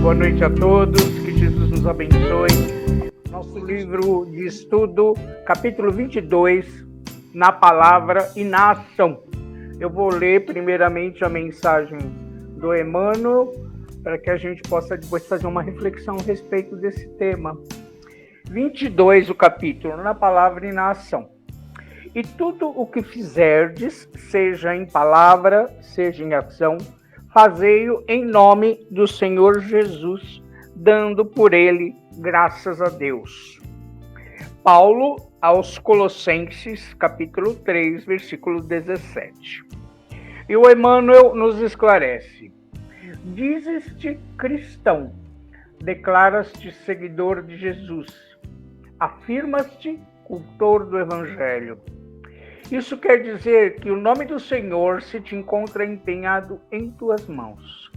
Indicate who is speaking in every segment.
Speaker 1: Boa noite a todos, que Jesus nos abençoe. Nosso livro de estudo, capítulo 22, na palavra e na ação. Eu vou ler primeiramente a mensagem do Emmanuel, para que a gente possa depois fazer uma reflexão a respeito desse tema. 22, o capítulo, na palavra e na ação. E tudo o que fizerdes, seja em palavra, seja em ação, fazei-o em nome do Senhor Jesus, dando por ele graças a Deus. Paulo aos Colossenses, capítulo 3, versículo 17. E o Emmanuel nos esclarece: dizes-te cristão, declaras-te seguidor de Jesus, afirmas-te cultor do Evangelho. Isso quer dizer que o nome do Senhor se te encontra empenhado em tuas mãos.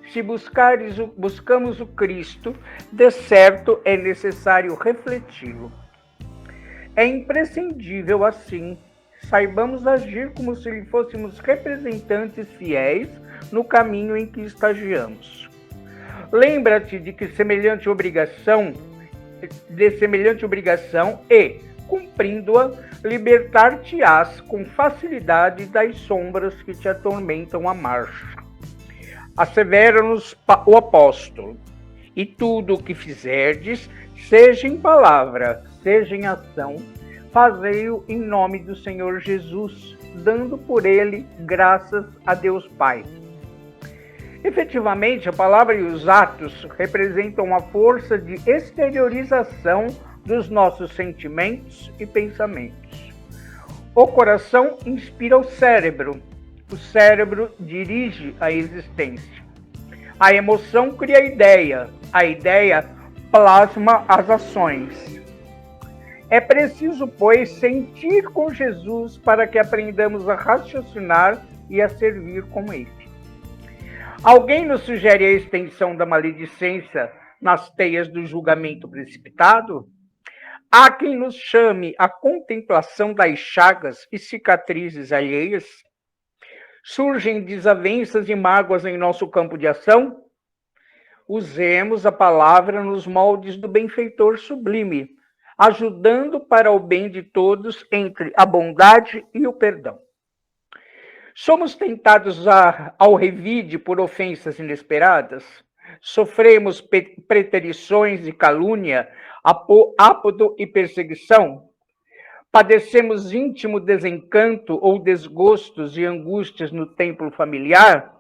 Speaker 1: Se buscamos o Cristo, de certo é necessário refleti-lo. É imprescindível, assim, saibamos agir como se lhe fôssemos representantes fiéis no caminho em que estagiamos. Lembra-te de semelhante obrigação e, cumprindo-a, libertar-te-ás com facilidade das sombras que te atormentam a marcha. Assevera-nos o apóstolo: e tudo o que fizerdes, seja em palavra, seja em ação, fazei-o em nome do Senhor Jesus, dando por ele graças a Deus Pai. Efetivamente, a palavra e os atos representam a força de exteriorização dos nossos sentimentos e pensamentos. O coração inspira o cérebro dirige a existência. A emoção cria a ideia plasma as ações. É preciso, pois, sentir com Jesus para que aprendamos a raciocinar e a servir com ele. Alguém nos sugere a extensão da maledicência nas teias do julgamento precipitado? Há quem nos chame à contemplação das chagas e cicatrizes alheias? Surgem desavenças e mágoas em nosso campo de ação? Usemos a palavra nos moldes do benfeitor sublime, ajudando para o bem de todos entre a bondade e o perdão. Somos tentados ao revide por ofensas inesperadas? Sofremos preterições e calúnia, ápodo e perseguição? Padecemos íntimo desencanto ou desgostos e angústias no templo familiar?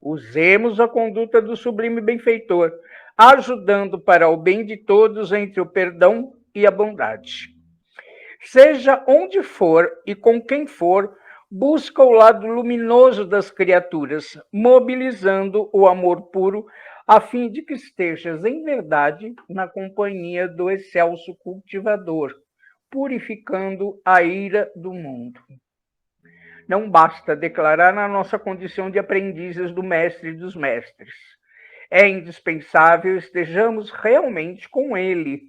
Speaker 1: Usemos a conduta do sublime benfeitor, ajudando para o bem de todos entre o perdão e a bondade. Seja onde for e com quem for, busca o lado luminoso das criaturas, mobilizando o amor puro, a fim de que estejas, em verdade, na companhia do excelso cultivador, purificando a ira do mundo. Não basta declarar a nossa condição de aprendizes do Mestre dos Mestres. É indispensável estejamos realmente com ele,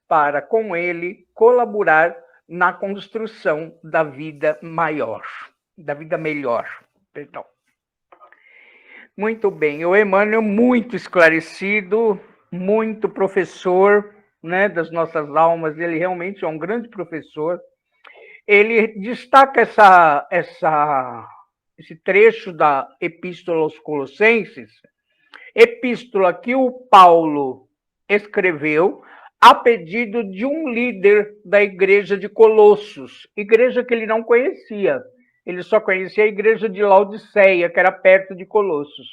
Speaker 1: para com ele colaborar na construção da vida melhor. Muito bem, o Emmanuel muito esclarecido, muito professor, né, das nossas almas, ele realmente é um grande professor. Ele destaca esse trecho da Epístola aos Colossenses, epístola que o Paulo escreveu a pedido de um líder da igreja de Colossos, igreja que ele não conhecia. Ele só conhecia a igreja de Laodiceia, que era perto de Colossos.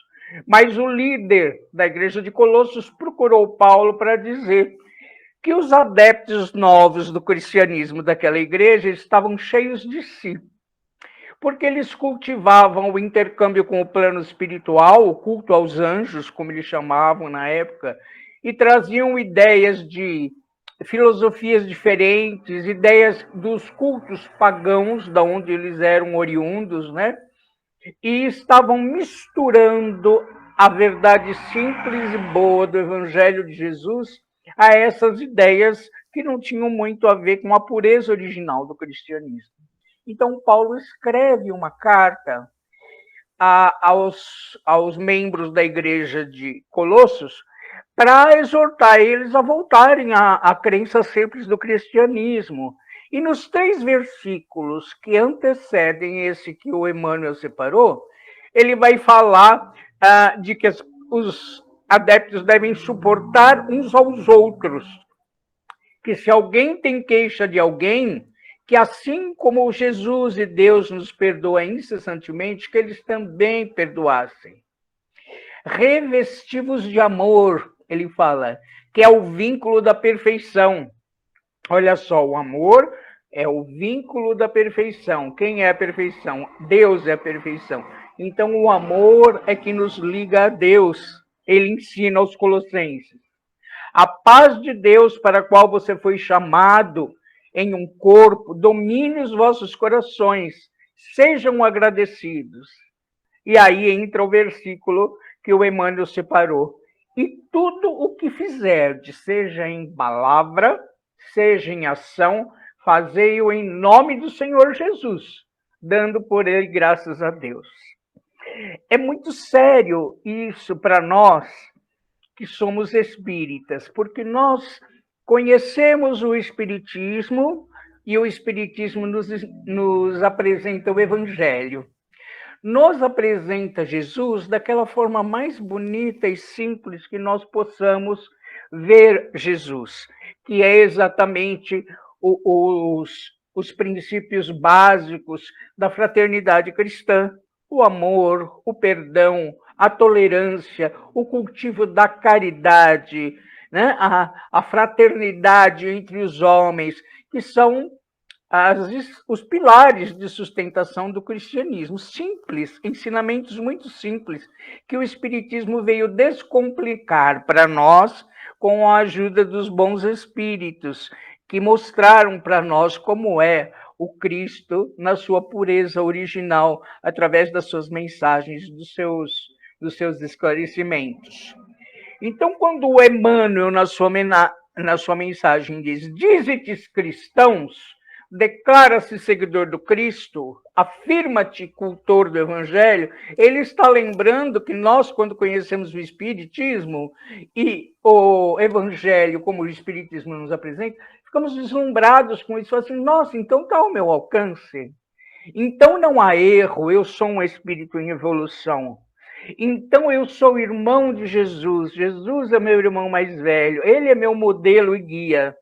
Speaker 1: Mas o líder da igreja de Colossos procurou Paulo para dizer que os adeptos novos do cristianismo daquela igreja estavam cheios de si, porque eles cultivavam o intercâmbio com o plano espiritual, o culto aos anjos, como eles chamavam na época, e traziam ideias de filosofias diferentes, ideias dos cultos pagãos, da onde eles eram oriundos, né? E estavam misturando a verdade simples e boa do Evangelho de Jesus a essas ideias que não tinham muito a ver com a pureza original do cristianismo. Então, Paulo escreve uma carta aos membros da igreja de Colossos para exortar eles a voltarem à crença simples do cristianismo. E nos 3 versículos que antecedem esse que o Emmanuel separou, ele vai falar de que os adeptos devem suportar uns aos outros, que se alguém tem queixa de alguém, que assim como Jesus e Deus nos perdoa incessantemente, que eles também perdoassem. Revestivos de amor, ele fala, que é o vínculo da perfeição. Olha só, o amor é o vínculo da perfeição. Quem é a perfeição? Deus é a perfeição. Então, o amor é que nos liga a Deus. Ele ensina aos Colossenses. A paz de Deus para a qual você foi chamado em um corpo, domine os vossos corações, sejam agradecidos. E aí entra o versículo que o Emmanuel separou. E tudo o que fizerdes, seja em palavra, seja em ação, fazei-o em nome do Senhor Jesus, dando por ele graças a Deus. É muito sério isso para nós que somos espíritas, porque nós conhecemos o Espiritismo e o Espiritismo nos apresenta o Evangelho. Nos apresenta Jesus daquela forma mais bonita e simples que nós possamos ver Jesus, que é exatamente os princípios básicos da fraternidade cristã, o amor, o perdão, a tolerância, o cultivo da caridade, né? a fraternidade entre os homens, que são os pilares de sustentação do cristianismo. Simples, ensinamentos muito simples, que o Espiritismo veio descomplicar para nós com a ajuda dos bons espíritos, que mostraram para nós como é o Cristo na sua pureza original, através das suas mensagens, dos seus esclarecimentos. Então, quando o Emmanuel, na sua mensagem, diz: Dize-te cristãos, declara-se seguidor do Cristo, afirma-te cultor do Evangelho, ele está lembrando que nós, quando conhecemos o Espiritismo e o Evangelho, como o Espiritismo nos apresenta, ficamos deslumbrados com isso, assim, nossa, então está ao meu alcance. Então não há erro, eu sou um espírito em evolução. Então eu sou irmão de Jesus, Jesus é meu irmão mais velho, ele é meu modelo e guia.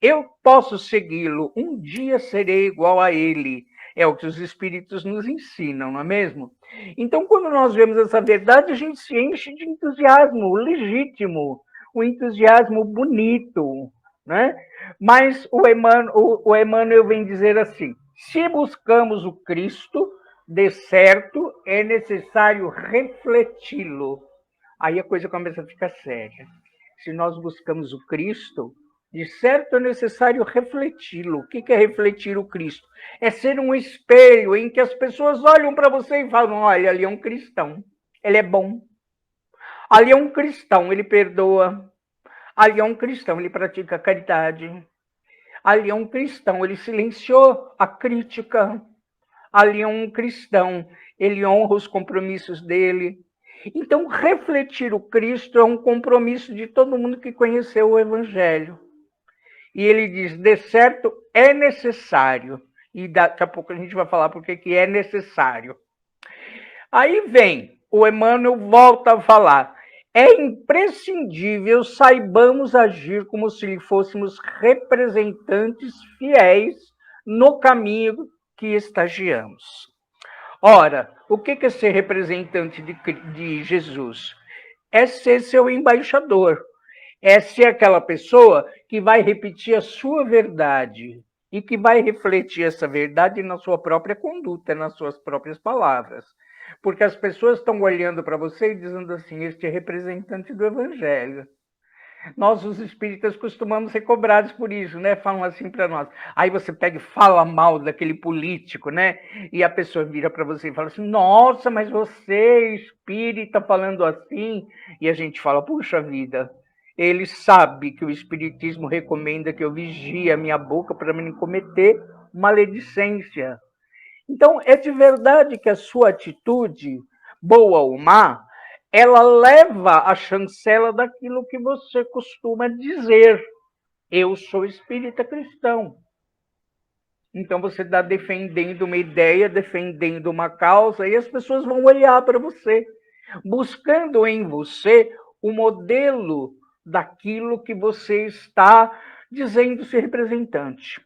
Speaker 1: Eu posso segui-lo, um dia serei igual a ele. É o que os espíritos nos ensinam, não é mesmo? Então, quando nós vemos essa verdade, a gente se enche de entusiasmo legítimo, um entusiasmo bonito, né? Mas o Emmanuel vem dizer assim: se buscamos o Cristo, de certo é necessário refleti-lo. Aí a coisa começa a ficar séria. Se nós buscamos o Cristo, de certo é necessário refleti-lo. O que é refletir o Cristo? É ser um espelho em que as pessoas olham para você e falam: olha, ali é um cristão, ele é bom. Ali é um cristão, ele perdoa. Ali é um cristão, ele pratica a caridade. Ali é um cristão, ele silenciou a crítica. Ali é um cristão, ele honra os compromissos dele. Então, refletir o Cristo é um compromisso de todo mundo que conheceu o Evangelho. E ele diz: de certo é necessário. E daqui a pouco a gente vai falar por que é necessário. Aí vem, o Emmanuel volta a falar: é imprescindível saibamos agir como se lhe fôssemos representantes fiéis no caminho que estagiamos. Ora, o que é ser representante de Jesus? É ser seu embaixador. É ser aquela pessoa que vai repetir a sua verdade e que vai refletir essa verdade na sua própria conduta, nas suas próprias palavras. Porque as pessoas estão olhando para você e dizendo assim: este é representante do Evangelho. Nós, os espíritas, costumamos ser cobrados por isso, né? Falam assim para nós. Aí você pega e fala mal daquele político, né? E a pessoa vira para você e fala assim: nossa, mas você, espírita, falando assim. E a gente fala: puxa vida, ele sabe que o Espiritismo recomenda que eu vigie a minha boca para não cometer maledicência. Então, é de verdade que a sua atitude boa ou má, ela leva a chancela daquilo que você costuma dizer. Eu sou espírita cristão. Então você está defendendo uma ideia, defendendo uma causa, e as pessoas vão olhar para você, buscando em você o modelo daquilo que você está dizendo ser representante.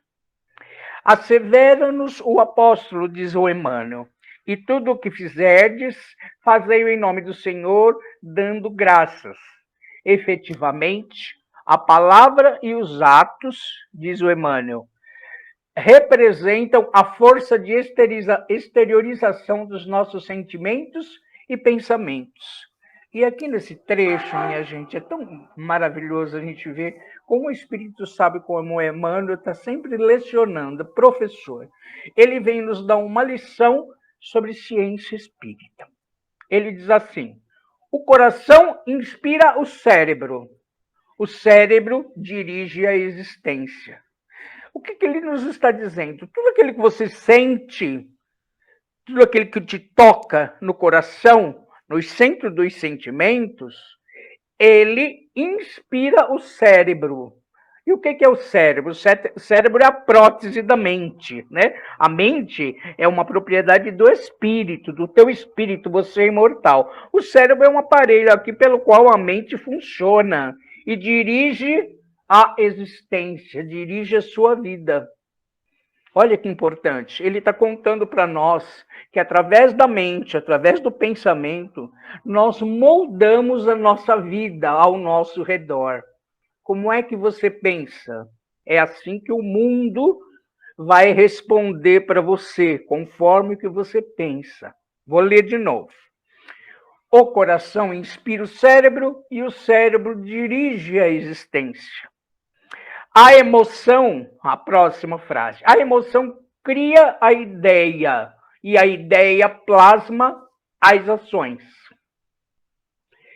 Speaker 1: Assevera-nos o apóstolo, diz o Emmanuel, e tudo o que fizerdes, fazei-o em nome do Senhor, dando graças. Efetivamente, a palavra e os atos, diz o Emmanuel, representam a força de exteriorização dos nossos sentimentos e pensamentos. E aqui nesse trecho, minha gente, é tão maravilhoso a gente ver como o Espírito sabe, como o Emmanuel está sempre lecionando, professor. Ele vem nos dar uma lição sobre ciência espírita. Ele diz assim: o coração inspira o cérebro dirige a existência. O que ele nos está dizendo? Tudo aquilo que você sente, tudo aquilo que te toca no coração, no centro dos sentimentos, ele inspira o cérebro. E o que é o cérebro? O cérebro é a prótese da mente, né? A mente é uma propriedade do espírito, do teu espírito, você é imortal. O cérebro é um aparelho aqui pelo qual a mente funciona e dirige a existência, dirige a sua vida. Olha que importante, ele está contando para nós que através da mente, através do pensamento, nós moldamos a nossa vida ao nosso redor. Como é que você pensa? É assim que o mundo vai responder para você, conforme o que você pensa. Vou ler de novo. O coração inspira o cérebro e o cérebro dirige a existência. A emoção, a próxima frase, a emoção cria a ideia e a ideia plasma as ações.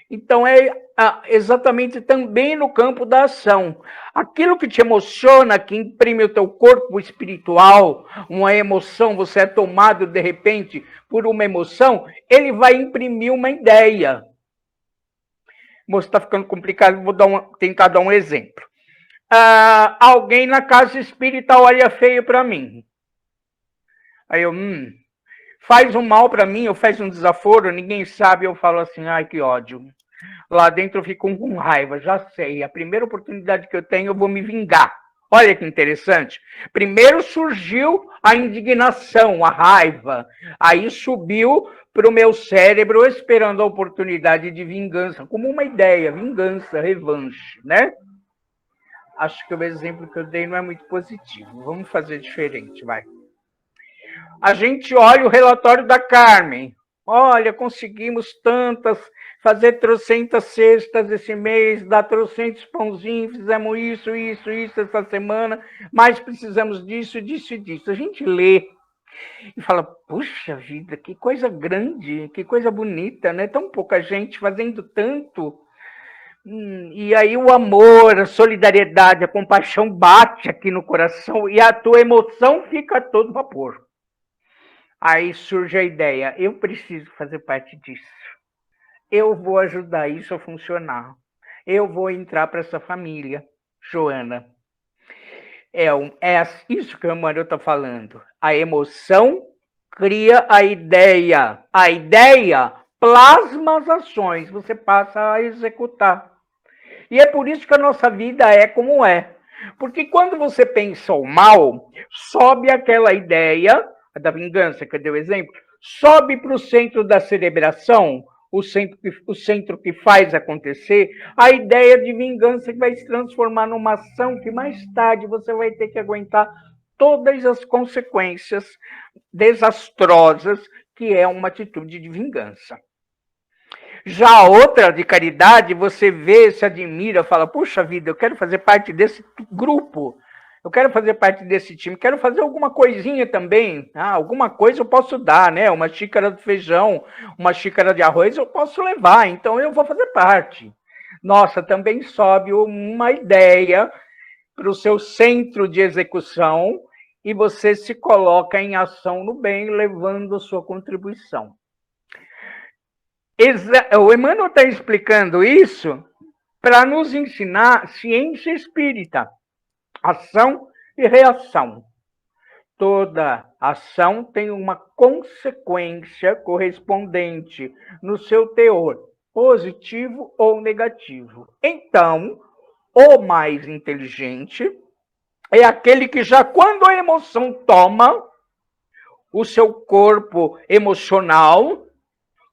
Speaker 1: Então é exatamente também no campo da ação. Aquilo que te emociona, que imprime o teu corpo espiritual, uma emoção, você é tomado de repente por uma emoção, ele vai imprimir uma ideia. Moço, está ficando complicado, vou tentar dar um exemplo. Alguém na casa espírita olha feio para mim. Aí eu, faz um mal para mim, ou faz um desaforo, ninguém sabe, eu falo assim, ai que ódio. Lá dentro eu fico com raiva, já sei, a primeira oportunidade que eu tenho eu vou me vingar. Olha que interessante. Primeiro surgiu a indignação, a raiva, aí subiu para o meu cérebro esperando a oportunidade de vingança, como uma ideia, vingança, revanche, né? Acho que o exemplo que eu dei não é muito positivo. Vamos fazer diferente, vai. A gente olha o relatório da Carmen. Olha, conseguimos fazer trocentas cestas esse mês, dar trocentos pãozinhos, fizemos isso essa semana, mas precisamos disso e disso. A gente lê e fala, puxa vida, que coisa grande, que coisa bonita, né? Tão pouca gente fazendo tanto. E aí o amor, a solidariedade, a compaixão bate aqui no coração e a tua emoção fica a todo vapor. Aí surge a ideia, eu preciso fazer parte disso. Eu vou ajudar isso a funcionar. Eu vou entrar para essa família, Joana. É isso que o Emmanuel está falando. A emoção cria a ideia. A ideia plasma as ações, você passa a executar. E é por isso que a nossa vida é como é. Porque quando você pensa o mal, sobe aquela ideia da vingança, que eu dei o exemplo, sobe para o centro da cerebração, o centro que faz acontecer, a ideia de vingança que vai se transformar numa ação que mais tarde você vai ter que aguentar todas as consequências desastrosas que é uma atitude de vingança. Já a outra de caridade, você vê, se admira, fala, puxa vida, eu quero fazer parte desse grupo, eu quero fazer parte desse time, quero fazer alguma coisinha também, alguma coisa eu posso dar, né? Uma xícara de feijão, uma xícara de arroz eu posso levar, então eu vou fazer parte. Nossa, também sobe uma ideia para o seu centro de execução e você se coloca em ação no bem, levando a sua contribuição. O Emmanuel está explicando isso para nos ensinar ciência espírita, ação e reação. Toda ação tem uma consequência correspondente no seu teor, positivo ou negativo. Então, o mais inteligente é aquele que já quando a emoção toma o seu corpo emocional,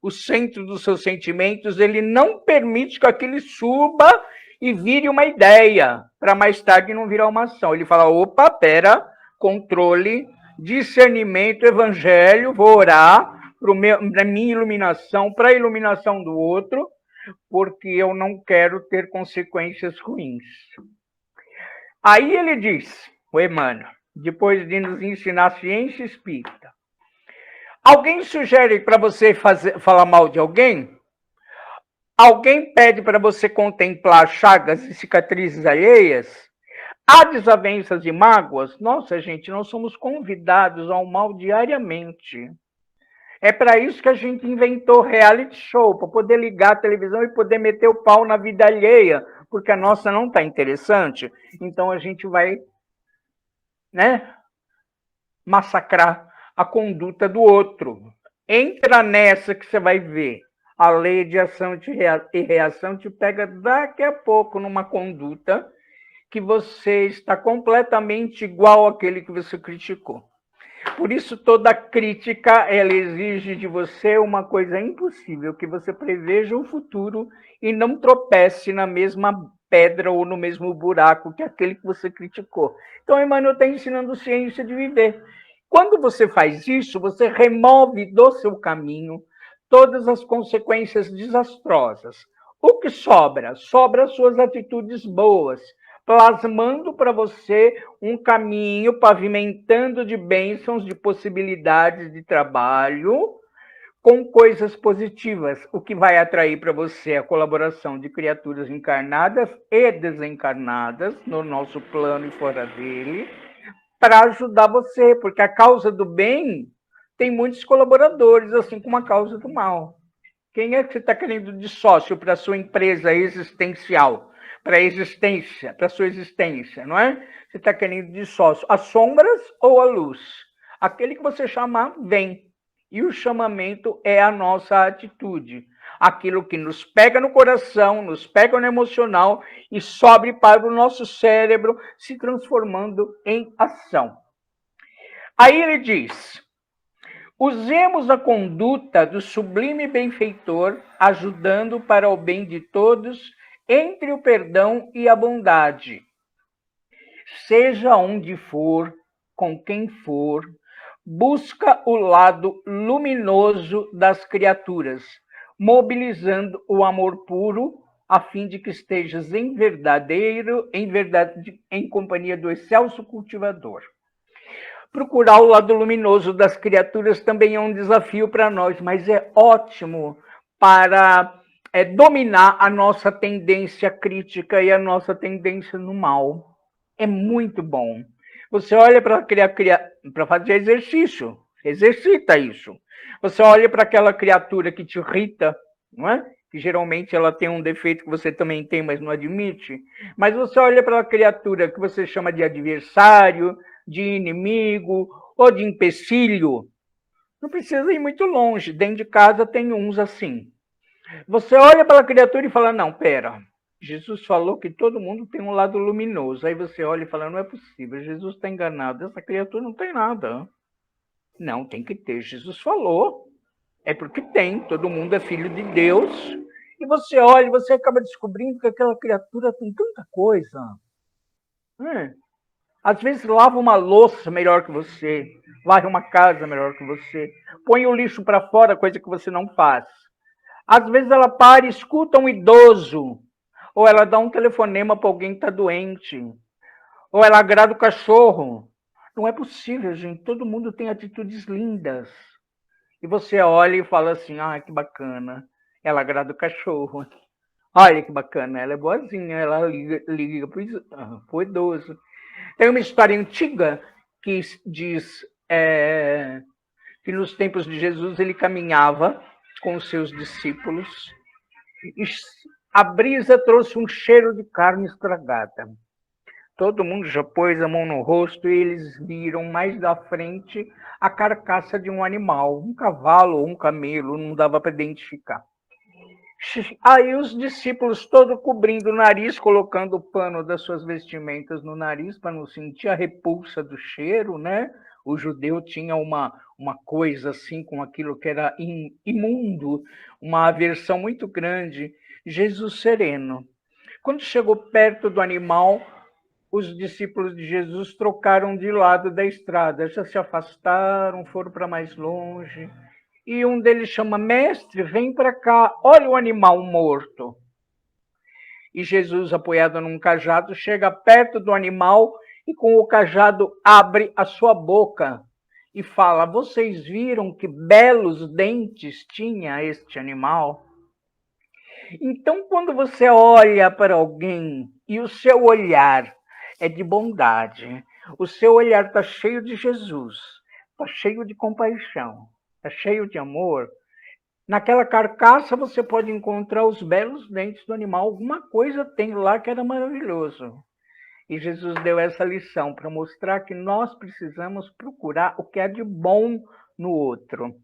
Speaker 1: o centro dos seus sentimentos, ele não permite que aquilo suba e vire uma ideia, para mais tarde não virar uma ação. Ele fala, opa, pera, controle, discernimento, evangelho, vou orar para minha iluminação, para a iluminação do outro, porque eu não quero ter consequências ruins. Aí ele diz, o Emmanuel, depois de nos ensinar a ciência espírita, alguém sugere para você falar mal de alguém? Alguém pede para você contemplar chagas e cicatrizes alheias? Há desavenças e mágoas? Nossa, gente, nós somos convidados ao mal diariamente. É para isso que a gente inventou reality show, para poder ligar a televisão e poder meter o pau na vida alheia, porque a nossa não está interessante. Então a gente vai, né, massacrar a conduta do outro. Entra nessa que você vai ver. A lei de ação e reação te pega daqui a pouco numa conduta que você está completamente igual àquele que você criticou. Por isso, toda crítica, ela exige de você uma coisa impossível, que você preveja o futuro e não tropece na mesma pedra ou no mesmo buraco que aquele que você criticou. Então, Emmanuel está ensinando ciência de viver. Quando você faz isso, você remove do seu caminho todas as consequências desastrosas. O que sobra? Sobra as suas atitudes boas, plasmando para você um caminho, pavimentando de bênçãos, de possibilidades de trabalho, com coisas positivas, o que vai atrair para você a colaboração de criaturas encarnadas e desencarnadas, no nosso plano e fora dele, para ajudar você, porque a causa do bem tem muitos colaboradores, assim como a causa do mal. Quem é que você está querendo de sócio para a sua empresa existencial? Para a existência, para a sua existência, não é? Você está querendo de sócio as sombras ou a luz? Aquele que você chamar, vem. E o chamamento é a nossa atitude. Aquilo que nos pega no coração, nos pega no emocional e sobe para o nosso cérebro, se transformando em ação. Aí ele diz, usemos a conduta do sublime benfeitor, ajudando para o bem de todos, entre o perdão e a bondade. Seja onde for, com quem for, busca o lado luminoso das criaturas, mobilizando o amor puro, a fim de que estejas em companhia do excelso cultivador. Procurar o lado luminoso das criaturas também é um desafio para nós, mas é ótimo para dominar a nossa tendência crítica e a nossa tendência no mal. É muito bom. Você olha para fazer exercício, exercita isso. Você olha para aquela criatura que te irrita, não é? Que geralmente ela tem um defeito que você também tem, mas não admite. Mas você olha para a criatura que você chama de adversário, de inimigo ou de empecilho. Não precisa ir muito longe. Dentro de casa tem uns assim. Você olha para a criatura e fala, não, pera, Jesus falou que todo mundo tem um lado luminoso. Aí você olha e fala, não é possível, Jesus está enganado, essa criatura não tem nada. Não, tem que ter, Jesus falou. É porque tem, todo mundo é filho de Deus. E você olha e você acaba descobrindo que aquela criatura tem tanta coisa. Às vezes lava uma louça melhor que você, varre uma casa melhor que você, põe o lixo para fora, coisa que você não faz. Às vezes ela para e escuta um idoso, ou ela dá um telefonema para alguém que está doente, ou ela agrada o cachorro. Não é possível, gente. Todo mundo tem atitudes lindas. E você olha e fala assim, ah, que bacana. Ela agrada o cachorro. Olha que bacana, ela é boazinha, ela liga para o idoso. Tem uma história antiga que diz que nos tempos de Jesus ele caminhava com os seus discípulos. A brisa trouxe um cheiro de carne estragada. Todo mundo já pôs a mão no rosto e eles viram mais da frente a carcaça de um animal, um cavalo ou um camelo, não dava para identificar. Aí os discípulos todos cobrindo o nariz, colocando o pano das suas vestimentas no nariz para não sentir a repulsa do cheiro, né? O judeu tinha uma coisa assim com aquilo que era imundo, uma aversão muito grande. Jesus sereno. Quando chegou perto do animal, os discípulos de Jesus trocaram de lado da estrada, já se afastaram, foram para mais longe. E um deles chama: mestre, vem para cá, olha o animal morto. E Jesus, apoiado num cajado, chega perto do animal e com o cajado abre a sua boca e fala: vocês viram que belos dentes tinha este animal? Então, quando você olha para alguém e o seu olhar é de bondade, o seu olhar está cheio de Jesus, está cheio de compaixão, está cheio de amor, naquela carcaça você pode encontrar os belos dentes do animal, alguma coisa tem lá que era maravilhoso. E Jesus deu essa lição para mostrar que nós precisamos procurar o que há de bom no outro.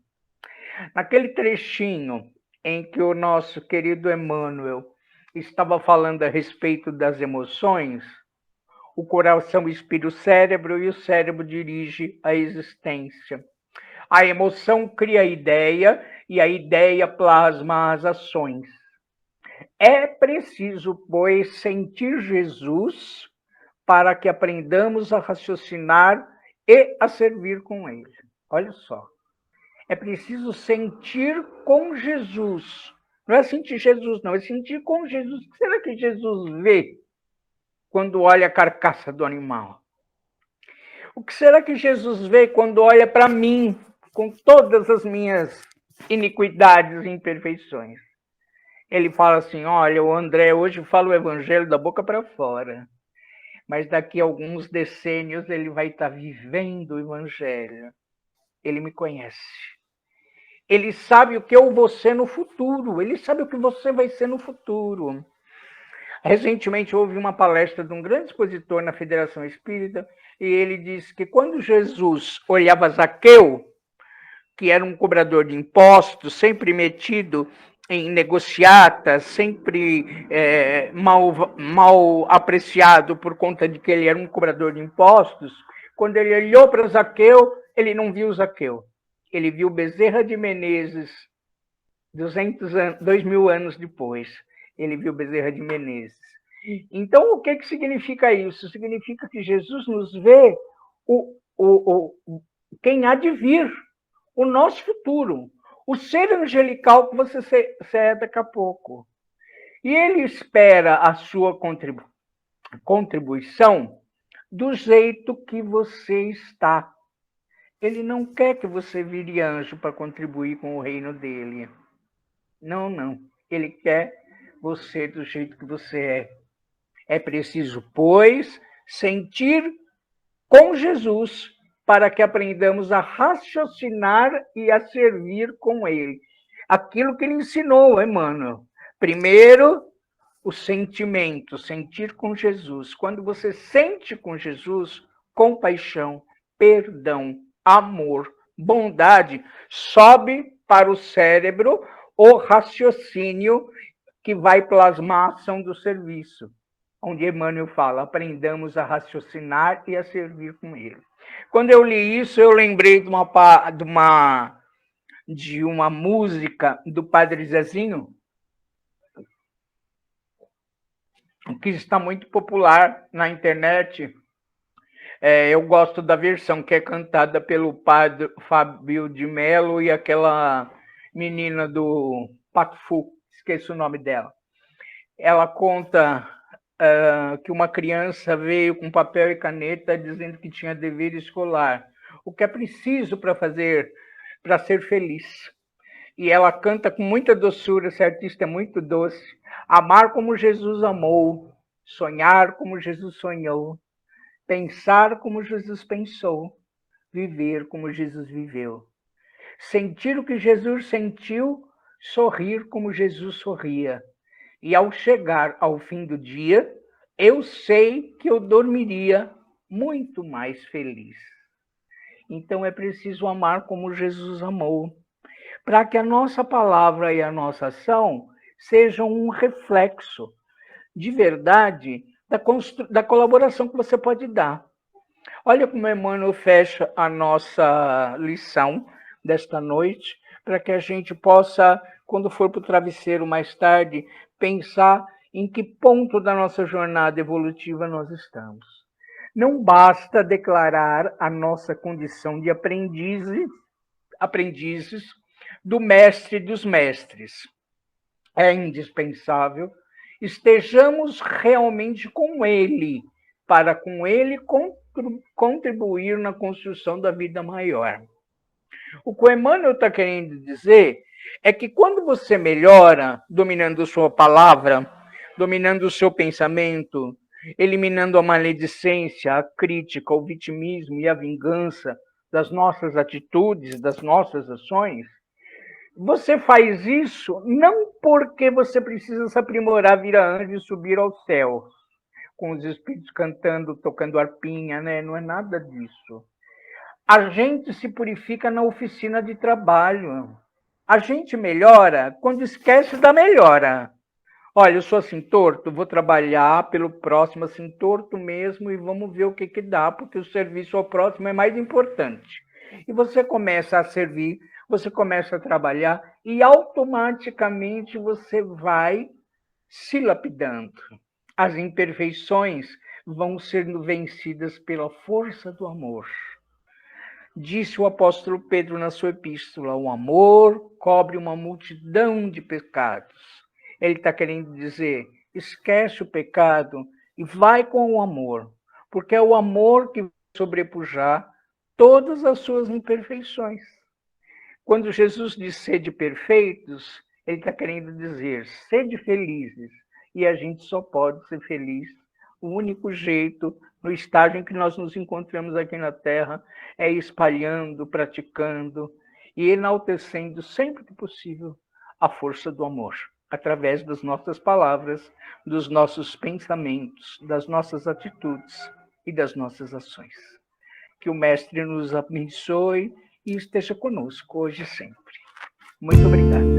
Speaker 1: Naquele trechinho em que o nosso querido Emmanuel estava falando a respeito das emoções, o coração inspira o cérebro e o cérebro dirige a existência. A emoção cria a ideia e a ideia plasma as ações. É preciso, pois, sentir Jesus para que aprendamos a raciocinar e a servir com ele. Olha só. É preciso sentir com Jesus. Não é sentir Jesus, não. É sentir com Jesus. O que será que Jesus vê quando olha a carcaça do animal? O que será que Jesus vê quando olha para mim, com todas as minhas iniquidades e imperfeições? Ele fala assim: olha, o André hoje fala o evangelho da boca para fora, mas daqui a alguns decênios ele vai estar vivendo o evangelho. Ele me conhece. Ele sabe o que eu vou ser no futuro. Ele sabe o que você vai ser no futuro. Recentemente houve uma palestra de um grande expositor na Federação Espírita e ele disse que quando Jesus olhava Zaqueu, que era um cobrador de impostos, sempre metido em negociatas, sempre mal apreciado por conta de que ele era um cobrador de impostos, quando ele olhou para Zaqueu, ele não viu Zaqueu. Ele viu Bezerra de Menezes, 2000 anos depois. Ele viu Bezerra de Menezes. Então, o que significa isso? Significa que Jesus nos vê quem há de vir, o nosso futuro, o ser angelical que você é daqui a pouco. E ele espera a sua contribuição do jeito que você está. Ele não quer que você vire anjo para contribuir com o reino dele. Não, não. Ele quer você do jeito que você é. É preciso, pois, sentir com Jesus para que aprendamos a raciocinar e a servir com ele. Aquilo que ele ensinou, Emmanuel. Primeiro, o sentimento, sentir com Jesus. Quando você sente com Jesus, compaixão, perdão, amor, bondade, sobe para o cérebro o raciocínio que vai plasmar a ação do serviço, onde Emmanuel fala: aprendamos a raciocinar e a servir com ele. Quando eu li isso, eu lembrei de uma música do Padre Zezinho, que está muito popular na internet. Eu gosto da versão que é cantada pelo padre Fábio de Mello e aquela menina do Pato Fu, esqueço o nome dela. Ela conta que uma criança veio com papel e caneta dizendo que tinha dever escolar. O que é preciso para ser feliz. E ela canta com muita doçura, essa artista é muito doce. Amar como Jesus amou, sonhar como Jesus sonhou, pensar como Jesus pensou, viver como Jesus viveu. Sentir o que Jesus sentiu sorrir como Jesus sorria. E ao chegar ao fim do dia, eu sei que eu dormiria muito mais feliz. Então é preciso amar como Jesus amou, para que a nossa palavra e a nossa ação sejam um reflexo de verdade da colaboração que você pode dar. Olha como Emmanuel fecha a nossa lição desta noite, para que a gente possa, quando for para o travesseiro mais tarde, pensar em que ponto da nossa jornada evolutiva nós estamos. Não basta declarar a nossa condição de aprendizes do mestre dos mestres. É indispensável estejamos realmente com ele, para com ele contribuir na construção da vida maior. O que o Emmanuel está querendo dizer é que quando você melhora, dominando sua palavra, dominando o seu pensamento, eliminando a maledicência, a crítica, o vitimismo e a vingança das nossas atitudes, das nossas ações, você faz isso não porque você precisa se aprimorar, virar anjo e subir ao céu, com os espíritos cantando, tocando arpinha, né? Não é nada disso. A gente se purifica na oficina de trabalho. A gente melhora quando esquece da melhora. Olha, eu sou assim torto, vou trabalhar pelo próximo assim torto mesmo e vamos ver o que dá, porque o serviço ao próximo é mais importante. E você começa a servir, você começa a trabalhar e automaticamente você vai se lapidando. As imperfeições vão sendo vencidas pela força do amor. Disse o apóstolo Pedro na sua epístola: o amor cobre uma multidão de pecados. Ele está querendo dizer, esquece o pecado e vai com o amor, porque é o amor que vai sobrepujar todas as suas imperfeições. Quando Jesus diz sede perfeitos, ele está querendo dizer sede felizes. E a gente só pode ser feliz. O único jeito, no estágio em que nós nos encontramos aqui na Terra, é espalhando, praticando e enaltecendo sempre que possível a força do amor, através das nossas palavras, dos nossos pensamentos, das nossas atitudes e das nossas ações. Que o Mestre nos abençoe e esteja conosco hoje e sempre. Muito obrigado.